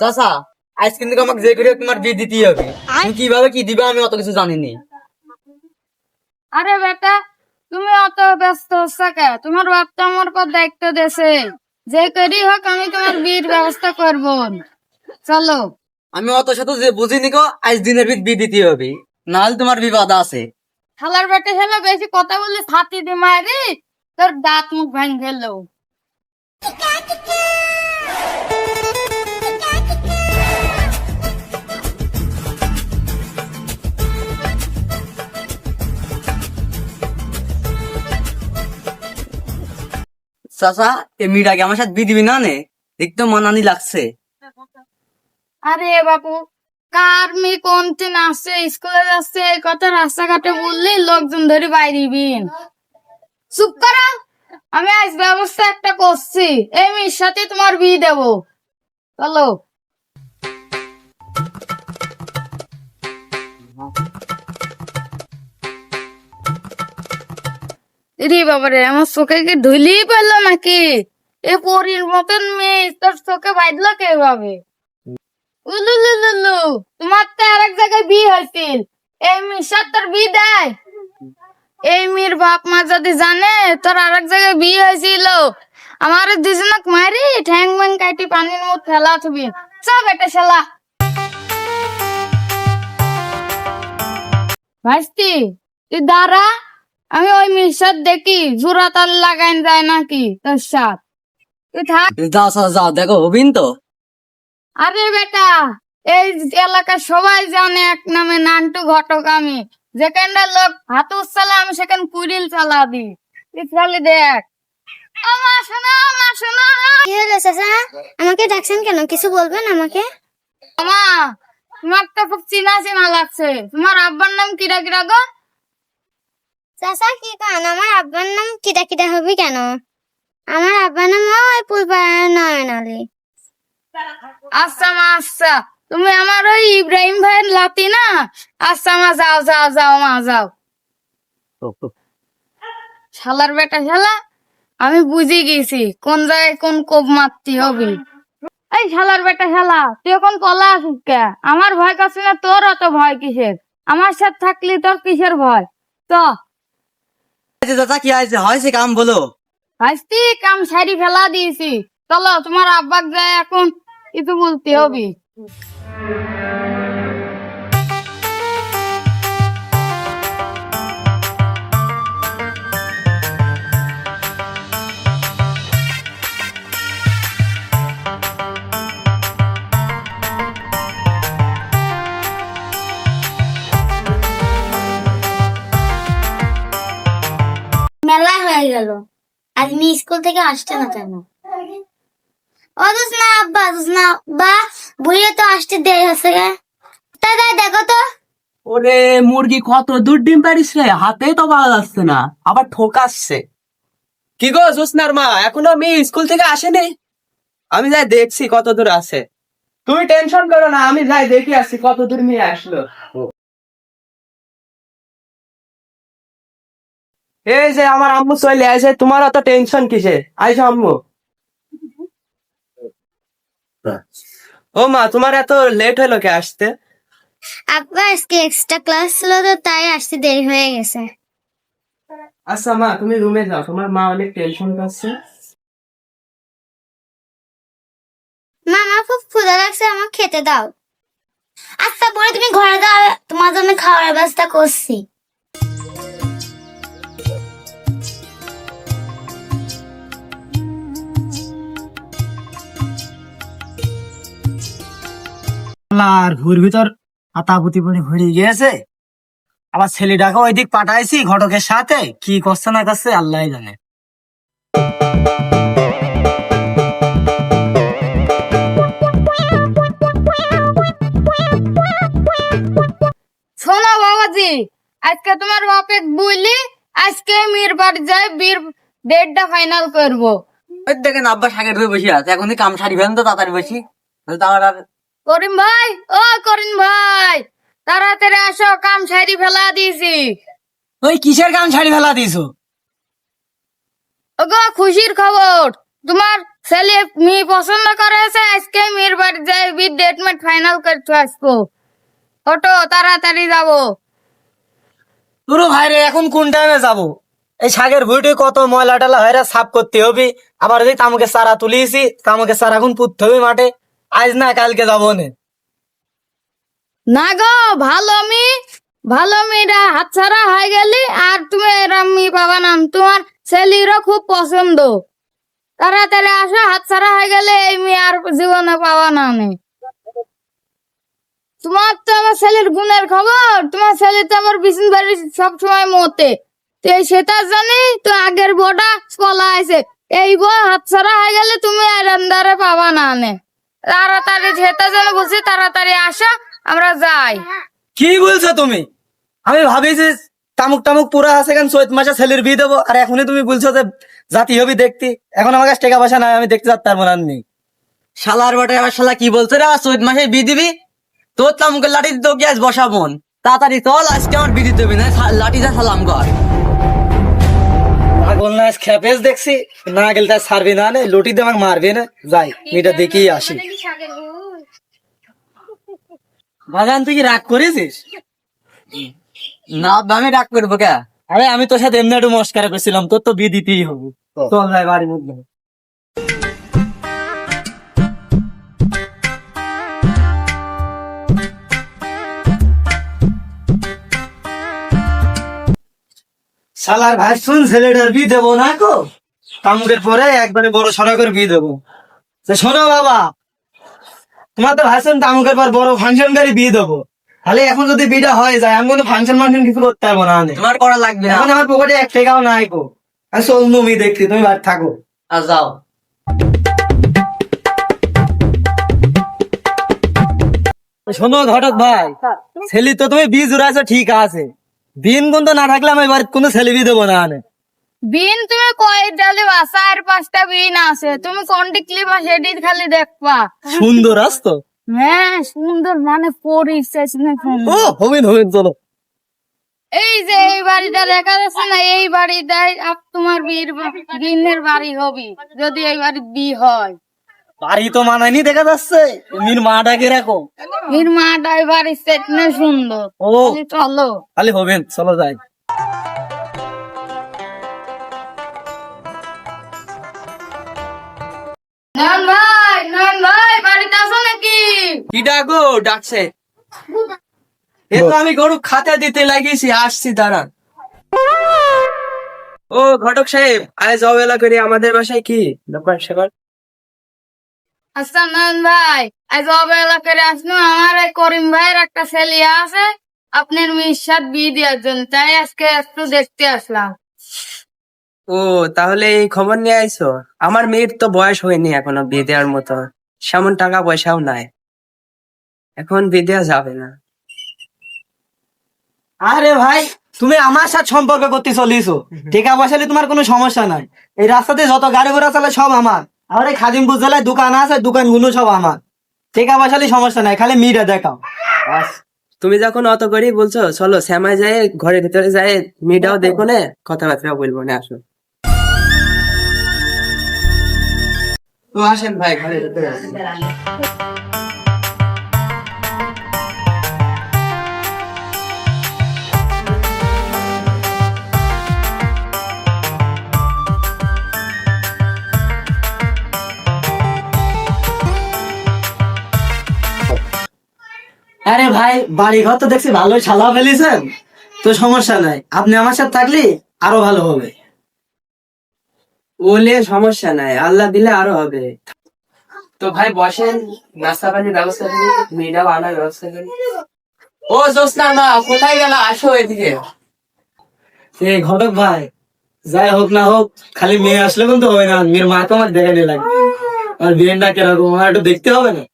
চাচা, আজ কিন্তু আমাকে যে করে তোমার বিয়ে দিতেই হবে। তুমি কিভাবে কি দিবে আমি অত কিছু জানিনি। আরে বেটা, তুমি অত ব্যস্ত হচ্ছ কে? তোমার বাপ তো আমার উপর দায়িত্ব দেছে, যে করি হোক আমি তোমার বিয়ের ব্যবস্থা করব। চলো। আমি অত শত যে বুঝিনি গো, আজ দিনের বিয়ে দিতেই হবে, নাহলে তোমার বিবাদ আছে। শালার বেটে হেলে বেশি কথা বললে ছাতি দি মারি তোর দাঁত মুখ ভাঙ গেল। চাচা, এই মেয়েটাকে আমার সাথে বিয়ে দিবি না নে? দেখতে মানানি লাগছে। আরে বাপু, কার মেয়ে কোন দিন আসছে, স্কুলে যাচ্ছে, এই কথা রাস্তাঘাটে বললি লোকজন ধরে বাইরিবিন। চুপ করা। আমি আজ ব্যবস্থা একটা করছি, এই মেয়ের সাথে তোমার বিয়ে দেবো। চলো। রে বাবারে, আমার চোখে কি ধুলি পড়লো নাকি? এ পরীর মতন মেয়ে তোর চোখে বাঁধলো কিভাবে? উলুলুলুলু, তোমার তো আরেক জায়গায় বিয়ে হয়েছিল, এই মেয়ের সাথে তোর বিয়ে দেয়? এই মেয়ের বাপ মা যদি জানে তোর আরেক জায়গায় বিয়ে হয়েছিল, আমার দুজনক মারি ঠ্যাং ম্যাং কাটি পানির মধ্যে ফেলা থবি। চল বেটা শালা। ভাইস্তি, তুই দাঁড়া, আমি ওই মেয়ের সাথে দেখি জোড়া তাল লাগাইন যায় নাকি তোর সাথ। তুই থাক। যাও চাচা যাও, দেখো হবিন তো। আরে বেটা, এই এলাকার সবাই জানে এক নামে নান্টু ঘটক আমি। যেখানটা লোক হাত চালা আমি সেখানে কুড়িল চালা দি। তুই খালি দেখ। আমার শোনা, আমার শোনা। কি হলো চাচা? আমাকে ডাকছেন কেন? কিছু বলবেন আমাকে? আমা, তোমার তো খুব চিনা চিনা লাগছে। তোমার আব্বার নাম কিরা কিরা গো? চাচা কি কান? আমার আব্বার নাম কিটা কিটা হবে কেন? আমার আব্বার নাম ওই পুলপাড়ার নয়ন আলী। আচ্ছা মা, আচ্ছা, তুমি আমার ওই ইব্রাহিম ভাইয়ের লাতি না? আচ্ছা মা, যাও যাও যাও মা, যাও। শালার বেটা শালা, আমি বুঝে গেছি কোন জায়গায় কোন কোপ মারতে হবে। এই শালার বেটা শালা, তুই এখন পলা আসিস কে? আমার ভয় কাছে না, তোর অত ভয় কিসের? আমার সাথে থাকলে তোর কিসের ভয়? তো চাচা কি হয়েছে কাম বলো। হাসতি কাম সারি ফেলা দিয়েছি। চলো, তোমার আব্বাক যায় এখন কিছু বলতে হবে। মেলা হয়ে গেল, আজ মি স্কুল থেকে আসছে না কেন? ও দুসনা আব্বা, দুসনা আব্বা, বুড়িয়ে তো আসতে দেরি হচ্ছে গে। দাদা দেখো তো। ওরে মুরগি, কত দূর ডিম পারিস রে, হাতেই তো পাওয়া যাচ্ছে না, আবার ঠোকাচ্ছে। কি গো জোসনার মা, এখনো মেয়ে স্কুল থেকে আসেনি? আমি যাই দেখছি কত দূর আছে। তুমি টেনশন করো না, আমি যাই দেখে আসছি কত দূর মেয়ে আসলো। এই যে আমার আম্মু চলে আসে, তোমার অত টেনশন কিসে? আইসো আম্মু। ও মা, তোমার এত লেট হলো কে আসতে? আব্বা আজকে এক্সট্রা ক্লাস ছিল তো তাই আসতে দেরি হয়ে গেছে। আচ্ছা মা, তুমি রুমে যাও, তোমার মা অনেক টেনশন করছে। মা, আমার খুব ক্ষুধা লাগছে, আমাকে খেতে দাও। আচ্ছা বলে তুমি ঘরে দাও, তোমার জন্য খাওয়ার ব্যবস্থা করছি। আর ঘুর ভিতর আতাপুতি পড়ে ভরে গিয়েছে। আবার ছেলেটাকে ওই দিক পাঠাইছি ঘটকের সাথে, কি করছে না করছে আল্লাহ জানে। শোনো বাবাজি, আজকে তোমার বাপে বলি আজকে মেয়ের বাড়ি যায়, বীর ডেটটা ফাইনাল করবো। ওই দেখেন আব্বা শাকের ধরে বসে আছে, এখন কাম সারি ফেলেন তো তাড়াতাড়ি বসি, নাহলে তো আমার আর। করিম ভাই, ও করিম ভাই, তাড়াতাড়ি আসো, কাম সারি ফেলা দিয়েছি। ওই কিসের কাম সারি ফেলা দিয়েছো? ওগো খুশির খবর, তোমার ছেলে মেয়ে পছন্দ করেছে, আজকে মেয়ের বাড়ি যাই বিয়ে ডেট মেট ফাইনাল করতে আসবো। ওটো তাড়াতাড়ি যাবো। পুরো ভাই রে, এখন কোন টাইমে যাবো? এই শাকের ভুঁইটে কত ময়লা টালা হয়রা সাফ করতে হবে। আবার যদি তামুকে চারা তুলিয়েছি, তামুকে চারা এখন পুঁততে হবে মাঠে। আজ না কালকে যাবো নে। না গো, ভালো মেয়েরা হাতছাড়া হয়ে গেলি আর তুমি এরম মেয়ে পাবা না। তোমার ছেলেরও খুব পছন্দ। তাড়াতাড়ি আসো, হাতছাড়া হয়ে গেলে এই মেয়ে আর জীবনে পাবা না আমি। তোমার তো আমার ছেলের গুণের খবর, তোমার ছেলে তো আমার বিছুন বাড়ি সবসময় মতে। তো সেটা জানি তো আগের বউটা পলা আছে, এই বউ হাতছাড়া হয়ে গেলে তুমি আর আন্দারে পাবা না নে। তাড়াতাড়ি যেটা যেন বলছি, তাড়াতাড়ি আসো, আমরা যাই। কি বলছো তুমি? আমি ভাবিছি তামুক টামুক পুরা আছে, কেন চৈত মাসে ছেলের বিয়ে দেবো, আর এখনই তুমি বলছো যে জাতি হবি দেখতে। এখন আমার কাছে টাকা পয়সা নাই, আমি দেখতে যেতে পারবো না। আমি শালার বাটে আবার শালা কি বলছে রে? আবার চৈত মাসে বিয়ে দিবি? তোর তামুকের লাঠি তো কি আজ বসাবন? তাড়াতাড়ি চল, আজকে আমার বিয়ে দিতে হবে না। লাঠি যা সালাম কর। পাগল না, খেপেস দেখছি না গেলে তার ছাড়বি না, নে লুটি দিয়ে আমাকে মারবে না। যাই মেয়েটা দেখেই আসি। বাগান তুই কি রাগ করেছিস? না আব্বা, আমি রাগ করবো কে? আরে আমি তোর সাথে এমনি একটু মস্কারা করছিলাম, তোর তো বিয়ে দিতেই হবে। চল যাই বাড়ির মধ্যে। শালার ভাই শুন, ছেলেটার বিয়ে দেবো না গো, তামুকের পরে একবারে বড় সড়া করে বিয়ে দেবো। তো শোনো বাবা, তোমার তো ভাই শুন তামুকের পর বড় ফাংশন করে বিয়ে দেবো। তাহলে এখন যদি বিয়েটা হয়ে যায়, আমি কোনো ফাংশন ফাংশন কিছু করতে পারবো না। তোমার করা লাগবে না। এখন আমার পকেটে এক টাকাও নাই গো। আমি চল তুমি দেখছি, তুমি বাড়ি থাকো। আর যাও। শোনো ঘটক ভাই, ছেলে তো তুমি বিয়ে জুড়াইছো ঠিক আছে, দিন কিন্তু না থাকলে আমি এবার কোনো ছেলে বিয়ে দেবো না। বিন তুমি কয় ডালে বাসা আর 5টা বিন আছে, তুমি কোনটি ক্লিপ সেটি খালি দেখবা। সুন্দর আসতো। হ্যাঁ সুন্দর, মানে পরিচয় ও হবিন হবিন, চলো। এই যে এই বাড়িটা দেখা যাচ্ছে না, এই বাড়িটাই তোমার বিনের বাড়ি হবি যদি এই বাড়ি বিয়ে হয়। বাড়ি তো মানায়নি দেখা যাচ্ছে, মির মাটা কিরকম? এর মাটা এই বাড়ি সেটনে সুন্দর। ও তাহলে চলো। খালি হবেন, চলো যাই। নয়ন ভাই বাড়িতে আছো নাকি? কি ডাকো? ডাকছে। এ তো আমি গরু খাতে দিতে লাগিয়েছি, আসছি দাঁড়ান। ও ঘটক সাহেব, আজ অবেলা করে আমাদের বাসায় কি দোকান সেবার? আচ্ছা নয়ন ভাই, আজ অবেলা করে আসলো। আমার এই করিম ভাইয়ের একটা ছেলে আছে, আপনার মেয়ের সাথে বিয়ে দেওয়ার জন্য, তাই আজকে একটু দেখতে আসলাম। ও তাহলে এই খবর নিয়ে আইছো? আমার মেয়ের তো বয়স হয়নি এখনো বিয়ে দেওয়ার মতো, সেমন টাকা পয়সাও নাই, এখন বিয়ে দেওয়া যাবে না। আরে ভাই, তুমি আমার সাথে সম্পর্ক করতে চলিছো, টাকা পয়সা নিয়ে তোমার কোনো সমস্যা নাই। এই রাস্তাতে যত গাড়ি ঘোড়া চলে সব আমার। আর এই খাদিমপুর জেলায় দোকান আছে, দোকানগুলো সব আমার। টাকা পয়সা নিয়ে সমস্যা নাই, খালি মেয়েটা দেখাও। তুমি যখন অত করেই বলছো, চলো শ্যামায় যায় ঘরের ভিতরে যায়, মেয়েটাও দেখো না, কথাবার্তা বলবো না, আসো। তো আসেন ভাই, ঘরের ভিতরে আসেন। আরে ভাই, বাড়ি ঘর তো দেখছি ভালোই সালা ফেলিছেন, তো সমস্যা নাই, আপনি আমার সাথে থাকলে আরো ভালো হবে। বলে সমস্যা নাই, আল্লাহ দিলে আরো হবে। তো ভাই বসেন, নাস্তা পানির ব্যবস্থা করি, মেয়েটাও আনার ব্যবস্থা করি। ও জোসনার মা, কোথায় গেল? আসো এদিকে। এই ঘটক ভাই, যাই হোক না হোক, খালি মেয়ে আসলে কিন্তু হবে না, মেয়ের মা তো আমার দেখানি লাগে। আর বিয়েটা কিরকম আমার একটু দেখতে হবে না?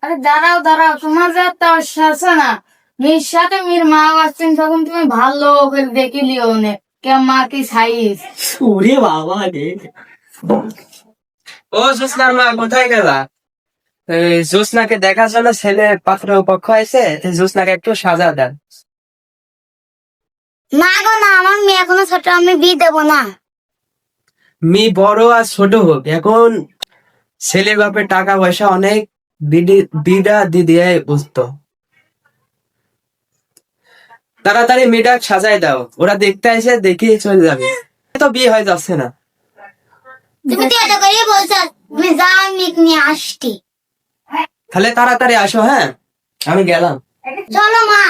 আরে দাঁড়াও, তোমার যে একটা অভ্যাস আছে না, মেয়ের সাথে মেয়ের মা আসছেন, তখন তুমি ভালো করে দেখে লিও নে কে মা কি সাইজ। ওরে বাবা রে। ও জোসনার মা, কোথায় গেলা? জোসনাকে দেখার জন্য ছেলে পাত্র পক্ষ আছে, জোসনাকে একটু সাজা দেন। না গো না, আমার মেয়ে এখনো ছোট, আমি বিয়ে দেবো না। মি বড় আর ছোট হোক, এখন ছেলে বাপের টাকা পয়সা অনেক, বিড়া দিয়ে বুঝতো। তাড়াতাড়ি মেয়েটা সাজাই দাও, ওরা দেখতে এসে দেখে চলে যাবে। তো বিয়ে হয়ে যাচ্ছে না। তুমি তো এটা করে বলছো, তুমি যাও আমি নিয়ে আসছি। তাহলে তাড়াতাড়ি আসো, হ্যাঁ আমি গেলাম। চলো মা।